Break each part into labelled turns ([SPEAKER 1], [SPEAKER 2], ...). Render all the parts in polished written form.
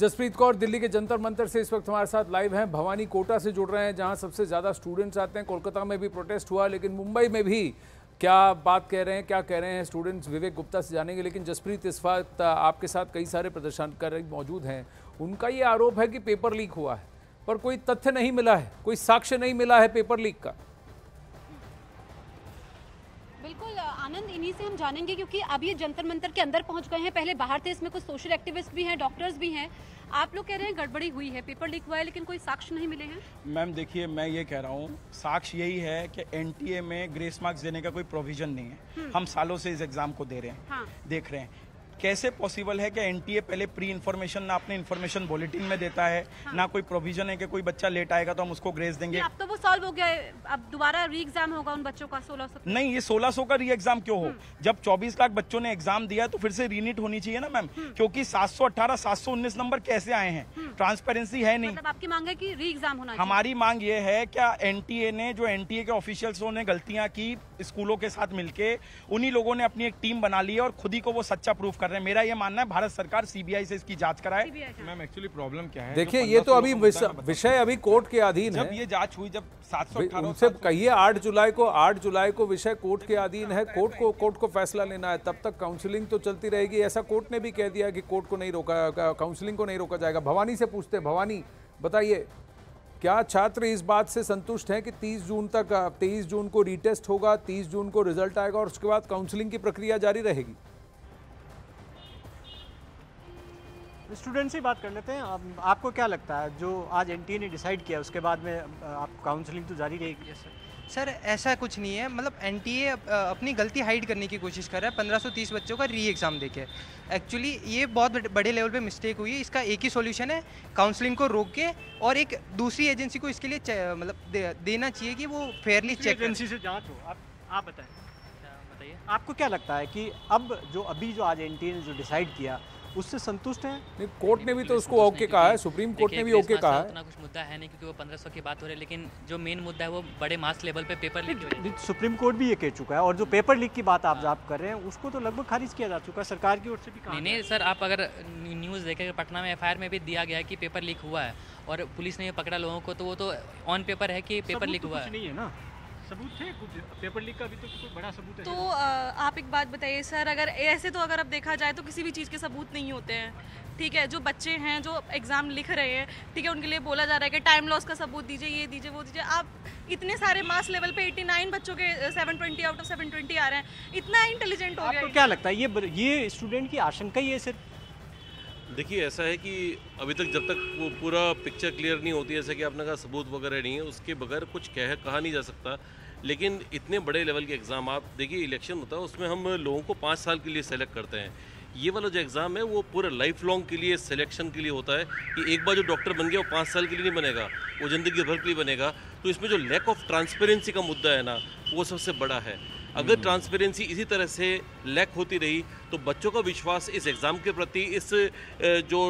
[SPEAKER 1] जसप्रीत कौर दिल्ली के जंतर मंतर से इस वक्त हमारे साथ लाइव हैं। भवानी कोटा से जुड़ रहे हैं जहां सबसे ज़्यादा स्टूडेंट्स आते हैं। कोलकाता में भी प्रोटेस्ट हुआ, लेकिन मुंबई में भी क्या बात कह रहे हैं, क्या कह रहे हैं स्टूडेंट्स, विवेक गुप्ता से जानेंगे। लेकिन जसप्रीत, इस वक्त आपके साथ कई सारे प्रदर्शनकारी मौजूद हैं। उनका ये आरोप है कि पेपर लीक हुआ है, पर कोई तथ्य नहीं मिला है, कोई साक्ष्य नहीं मिला है पेपर लीक का।
[SPEAKER 2] बिल्कुल आनंद, इन्हीं से हम जानेंगे क्योंकि अब ये जंतर मंतर के अंदर पहुंच गए हैं। पहले बाहर थे, इसमें कुछ सोशल एक्टिविस्ट भी हैं, डॉक्टर्स भी हैं। आप लोग कह रहे हैं गड़बड़ी हुई है, पेपर लीक हुआ है, लेकिन कोई साक्ष्य नहीं मिले हैं।
[SPEAKER 3] मैम देखिए, मैं ये कह रहा हूँ, साक्ष्य यही है कि एनटीए में ग्रेस मार्क्स देने का कोई प्रोविजन नहीं है। हम सालों से इस एग्जाम को दे रहे हैं।
[SPEAKER 2] हाँ।
[SPEAKER 3] देख रहे हैं कैसे पॉसिबल है कि एनटीए पहले प्री इन्फॉर्मेशन ना अपने इन्फॉर्मेशन बुलेटिन में देता है। हाँ। ना कोई प्रोविजन है कि कोई बच्चा लेट आएगा तो हम उसको ग्रेस देंगे।
[SPEAKER 2] अब तो वो सॉल्व हो गया है, अब दोबारा री एग्जाम होगा उन बच्चों का 1600।
[SPEAKER 3] नहीं, ये 1600 का री एग्जाम क्यों हो? जब 24 लाख बच्चों ने एग्जाम दिया तो फिर से रीनीट होनी चाहिए ना मैम, क्योंकि 718 719 नंबर कैसे आए हैं? ट्रांसपेरेंसी है नहीं।
[SPEAKER 2] मतलब आपकी मांग है कि री एग्जाम होना चाहिए।
[SPEAKER 3] हमारी मांग ये है, क्या एनटीए ने, जो एनटीए के ऑफिशियल्सों ने गलतियां की स्कूलों के साथ मिलके, उन्हीं लोगों ने अपनी एक टीम बना ली है और खुद ही को वो सच्चा प्रूफ कर रहे हैं। मेरा ये मानना है भारत सरकार सीबीआई से इसकी जांच कराए।
[SPEAKER 4] मैम एक्चुअली प्रॉब्लम क्या है?
[SPEAKER 1] देखिए, ये तो अभी विषय अभी कोर्ट के अधीन है।
[SPEAKER 3] जब ये जांच हुई, जब 718
[SPEAKER 1] उनसे कहिए 8 जुलाई को विषय कोर्ट के अधीन है। कोर्ट को फैसला लेना है। तब तक काउंसलिंग तो चलती रहेगी। ऐसा कोर्ट ने भी कह दिया कि कोर्ट को नहीं रोका, काउंसलिंग को नहीं रोका जाएगा। भवानी से पूछते हैं। भवानी, बताइए, क्या छात्र इस बात से संतुष्ट हैं कि 23 जून को रीटेस्ट होगा, 30 जून को रिजल्ट आएगा और उसके बाद काउंसलिंग की प्रक्रिया जारी रहेगी?
[SPEAKER 5] स्टूडेंट से बात कर लेते हैं। आपको क्या लगता है, जो आज एनटीए ने डिसाइड किया उसके बाद में आप काउंसलिंग तो जारी रहेगी?
[SPEAKER 6] सर ऐसा कुछ नहीं है, मतलब एनटीए अपनी गलती हाइड करने की कोशिश कर रहा है 1530 बच्चों का री एग्ज़ाम देके। एक्चुअली ये बहुत बड़े लेवल पे मिस्टेक हुई है। इसका एक ही सॉल्यूशन है, काउंसलिंग को रोक के और एक दूसरी एजेंसी को इसके लिए मतलब देना चाहिए कि वो फेयरली चेक
[SPEAKER 5] एजेंसी से जांच हो। आप बताएं, बताइए आपको क्या लगता है कि अब जो आज एनटीए ने जो डिसाइड किया उससे संतुष्ट हैं?
[SPEAKER 1] नहीं, कोर्ट ने भी तो उसको ओके कहा है, सुप्रीम कोर्ट ने भी ओके कहा है।
[SPEAKER 7] उतना कुछ मुद्दा है नहीं क्योंकि वो 1500 की बात हो रही है, लेकिन जो मेन मुद्दा है वो बड़े मास लेवल पे पेपर लीक।
[SPEAKER 5] सुप्रीम कोर्ट भी ये कह चुका है और जो पेपर लीक की बात आप कर रहे हैं उसको तो लगभग खारिज किया जा चुका है सरकार की ओर से भी।
[SPEAKER 7] नहीं सर, आप अगर न्यूज़ देखें, पटना में एफआईआर में भी दिया गया है कि पेपर लीक हुआ है और पुलिस ने पकड़ा लोगों को, तो वो तो ऑन पेपर है कि पेपर लीक हुआ है।
[SPEAKER 5] नहीं है ना, सबूत है कुछ पेपर लीक का, अभी तो कोई बड़ा सबूत है?
[SPEAKER 8] तो आप एक बात बताइए सर, अगर ऐसे तो अगर अब देखा जाए तो किसी भी चीज़ के सबूत नहीं होते हैं, ठीक है? जो बच्चे हैं जो एग्ज़ाम लिख रहे हैं, ठीक है, उनके लिए बोला जा रहा है कि टाइम लॉस का सबूत दीजिए, ये दीजिए, वो दीजिए। आप इतने सारे मास लेवल पे 89 बच्चों के 720 आउट ऑफ 720 आ रहे हैं, इतना इंटेलिजेंट हो गया।
[SPEAKER 5] आपको क्या लगता है ये स्टूडेंट की आशंका ही है सिर्फ?
[SPEAKER 9] देखिए, ऐसा है कि अभी तक जब तक वो पूरा पिक्चर क्लियर नहीं होती, जैसे कि आपने कहा सबूत वगैरह नहीं है, उसके बगैर कुछ कहा नहीं जा सकता। लेकिन इतने बड़े लेवल के एग्ज़ाम, आप देखिए इलेक्शन होता है, उसमें हम लोगों को 5 साल के लिए सेलेक्ट करते हैं। ये वाला जो एग्ज़ाम है वो पूरा लाइफ लॉन्ग के लिए सिलेक्शन के लिए होता है कि एक बार जो डॉक्टर बन गया वो 5 साल के लिए नहीं बनेगा, वो ज़िंदगी भर के लिए बनेगा। तो इसमें जो लैक ऑफ ट्रांसपेरेंसी का मुद्दा है ना, वो सबसे बड़ा है। अगर ट्रांसपेरेंसी इसी तरह से लैक होती रही तो बच्चों का विश्वास इस एग्ज़ाम के प्रति, इस जो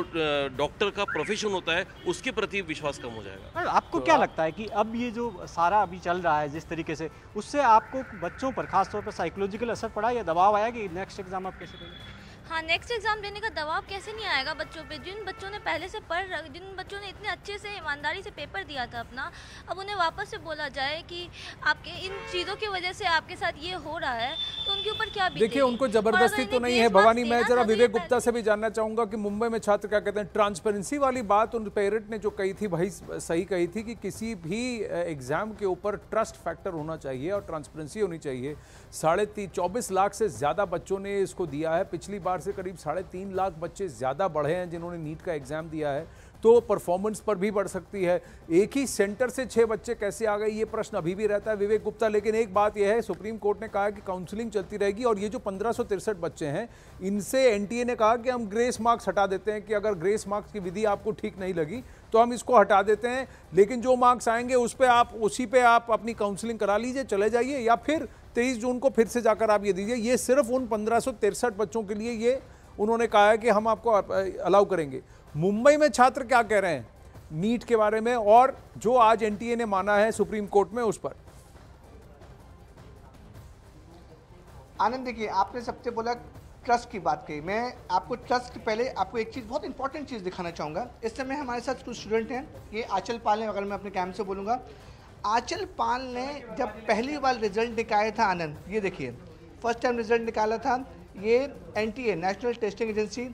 [SPEAKER 9] डॉक्टर का प्रोफेशन होता है उसके प्रति विश्वास कम हो जाएगा।
[SPEAKER 5] आपको तो क्या लगता है कि अब ये जो सारा अभी चल रहा है जिस तरीके से, उससे आपको बच्चों पर खासतौर पर साइकोलॉजिकल असर पड़ा या दबाव आया कि नेक्स्ट एग्जाम आप कैसे देंगे?
[SPEAKER 10] हाँ, नेक्स्ट एग्जाम देने का दबाव कैसे नहीं आएगा बच्चों पे? जिन बच्चों ने पहले से जिन बच्चों ने इतने अच्छे से ईमानदारी से पेपर दिया था अपना, अब उन्हें वापस से बोला जाए कि आपके इन चीज़ों की वजह से आपके साथ ये हो रहा है, तो उनके ऊपर क्या बीतेगी?
[SPEAKER 1] देखिए, उनको जबरदस्ती तो नहीं है। भवानी, मैं जरा विवेक गुप्ता से भी जानना चाहूंगा कि मुंबई में छात्र क्या कहते हैं। ट्रांसपेरेंसी वाली बात उन पेरेंट ने जो कही थी, भाई सही कही थी कि किसी भी एग्जाम के ऊपर ट्रस्ट फैक्टर होना चाहिए और ट्रांसपेरेंसी होनी चाहिए। 24 लाख से ज़्यादा बच्चों ने इसको दिया है। पिछली बार से करीब 3.5 लाख बच्चे ज़्यादा बढ़े हैं जिन्होंने नीट का एग्ज़ाम दिया है, तो परफॉर्मेंस पर भी बढ़ सकती है। एक ही सेंटर से 6 बच्चे कैसे आ गए, ये प्रश्न अभी भी रहता है विवेक गुप्ता। लेकिन एक बात यह है, सुप्रीम कोर्ट ने कहा है कि काउंसलिंग चलती रहेगी और ये जो 1563 बच्चे हैं, इनसे एनटीए ने कहा कि हम ग्रेस मार्क्स हटा देते हैं, कि अगर ग्रेस मार्क्स की विधि आपको ठीक नहीं लगी तो हम इसको हटा देते हैं, लेकिन जो मार्क्स आएंगे उसी पे आप अपनी काउंसलिंग करा लीजिए, चले जाइए, या फिर 23 जून को फिर से जाकर आप ये दीजिए। ये सिर्फ उन 1563 बच्चों के लिए ये उन्होंने कहा है कि हम आपको अलाउ करेंगे। मुंबई में छात्र क्या कह रहे हैं नीट के बारे में और जो आज एनटीए ने माना है सुप्रीम कोर्ट में, उस पर?
[SPEAKER 11] आनंद, देखिए, आपने सबसे बोला ट्रस्ट की बात कही, मैं आपको ट्रस्ट के पहले आपको एक चीज़, बहुत इंपॉर्टेंट चीज़ दिखाना चाहूँगा। इस समय हमारे साथ कुछ स्टूडेंट हैं, ये आंचल पाल हैं, अगर मैं अपने कैम से बोलूँगा, आंचल पाल ने जब पहली बार रिजल्ट निकाला था, आनंद ये देखिए फर्स्ट टाइम रिजल्ट निकाला था, ये NTA नेशनल टेस्टिंग एजेंसी,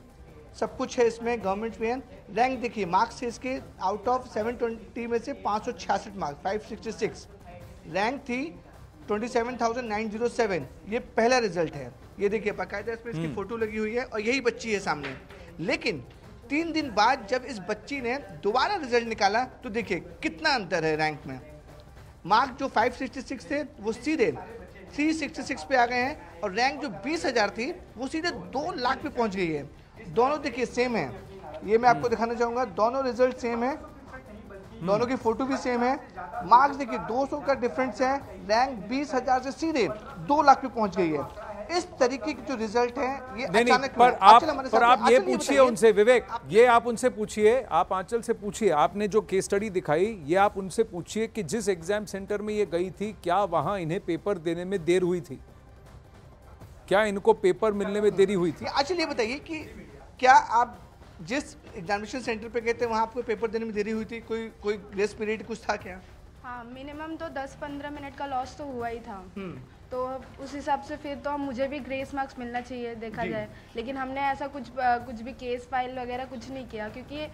[SPEAKER 11] सब कुछ है इसमें, गवर्नमेंट में है। रैंक देखिए, मार्क्स है इसके आउट ऑफ 720 में से 566 मार्क्स, 566 रैंक थी, 27,907। ये पहला रिजल्ट है, ये देखिए बाकायदा इसमें इसकी फोटो लगी हुई है और यही बच्ची है सामने। लेकिन 3 दिन बाद जब इस बच्ची ने दोबारा रिजल्ट निकाला तो देखिए कितना अंतर है रैंक में। मार्क जो 566 थे वो सीधे 366 पे आ गए हैं और रैंक जो 20,000 थी वो सीधे 2 लाख पे पहुंच गई है। दोनों देखिए सेम है, ये मैं आपको दिखाना चाहूँगा, दोनों रिजल्ट सेम है, दोनों की फोटो भी सेम है। मार्क्स देखिए 200 का डिफरेंस है, रैंक 20,000 से सीधे 2 लाख पे पहुंच गई है। इस तरीके के जो रिजल्ट है ये अचानक
[SPEAKER 1] पर आप ये पूछिए उनसे, विवेक, ये आप उनसे पूछिए, आप आंचल से पूछिए, आपने जो केस स्टडी दिखाई ये आप उनसे पूछिए कि जिस एग्जाम सेंटर में ये गई थी क्या वहां इन्हें पेपर देने में देर हुई थी, क्या इनको पेपर मिलने में देरी हुई थी?
[SPEAKER 11] आंचल ये बताइए कि क्या आप जिस एग्जामिनेशन सेंटर पे गए थे वहाँ आपको पेपर देने में देरी हुई थी, कोई ग्रेस पीरियड कुछ था क्या?
[SPEAKER 12] हाँ, मिनिमम तो 10-15 मिनट का लॉस तो हुआ ही था। तो उस हिसाब से फिर तो मुझे भी ग्रेस मार्क्स मिलना चाहिए देखा जाए, लेकिन हमने ऐसा कुछ भी केस फाइल वगैरह कुछ नहीं किया, क्योंकि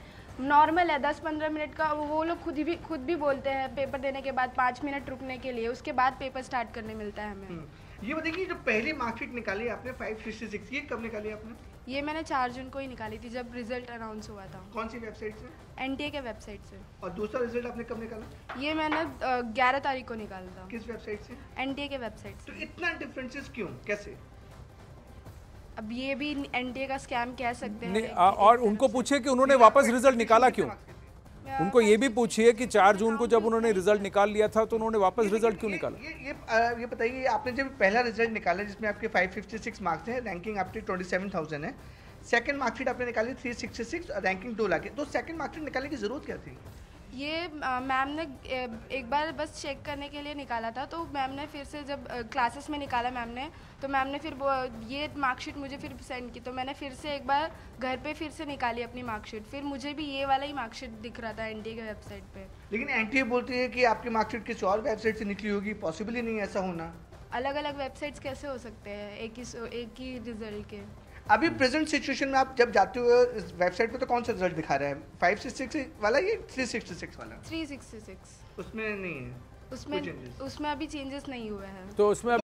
[SPEAKER 12] नॉर्मल है 10-15 मिनट का। वो लोग खुद भी बोलते हैं पेपर देने के बाद 5 मिनट रुकने के लिए, उसके बाद पेपर स्टार्ट करने मिलता है हमें।
[SPEAKER 11] ये बताइए जो पहली मार्कशीट निकाली आपने 566, ये कब निकाली आपने?
[SPEAKER 12] ये मैंने 4 जून को ही निकाली थी जब रिजल्ट अनाउंस हुआ था।
[SPEAKER 11] कौन सी वेबसाइट से?
[SPEAKER 12] NTA के वेबसाइट से।
[SPEAKER 11] और दूसरा रिजल्ट आपने कब निकाला?
[SPEAKER 12] ये मैंने 11 तारीख को निकाला था।
[SPEAKER 11] किस वेबसाइट से?
[SPEAKER 12] NTA के वेबसाइट से।
[SPEAKER 11] तो इतना डिफरेंसेस क्यों, कैसे?
[SPEAKER 12] अब ये भी NTA का स्कैम कह सकते हैं।
[SPEAKER 1] और उनको पूछिए कि उन्होंने वापस रिजल्ट निकाला क्यों। उनको ये भी पूछिए कि 4 जून को जब उन्होंने रिजल्ट निकाल लिया था तो उन्होंने वापस रिजल्ट क्यों निकाला।
[SPEAKER 11] ये बताइए, आपने जब पहला रिजल्ट निकाला जिसमें आपके 556 मार्क्स हैं, रैंकिंग आपकी 27,000 है, सेकंड मार्कशीट आपने निकाली 366 और रैंकिंग 2 लाख है, तो सेकंड मार्कशीट निकालने की जरूरत क्या थी?
[SPEAKER 12] ये मैम ने एक बार बस चेक करने के लिए निकाला था, तो मैम ने फिर से जब क्लासेस में निकाला मैम ने, तो मैम ने फिर ये मार्कशीट मुझे फिर सेंड की, तो मैंने फिर से एक बार घर पे फिर से निकाली अपनी मार्कशीट, फिर मुझे भी ये वाला ही मार्कशीट दिख रहा था NTA के वेबसाइट पे।
[SPEAKER 11] लेकिन NTA बोलती है कि आपकी मार्कशीट किसी और वेबसाइट से निकली होगी, पॉसिबल ही नहीं ऐसा होना।
[SPEAKER 12] अलग अलग वेबसाइट्स कैसे हो सकते हैं एक ही रिजल्ट के?
[SPEAKER 11] अभी प्रेजेंट सिचुएशन में आप जब जाते हो इस वेबसाइट पे तो कौन सा रिजल्ट दिखा रहा है, 566 वाला या 366 वाला?
[SPEAKER 12] 366।
[SPEAKER 11] उसमें नहीं है,
[SPEAKER 12] उसमें अभी चेंजेस नहीं हुए हैं।
[SPEAKER 1] तो उसमें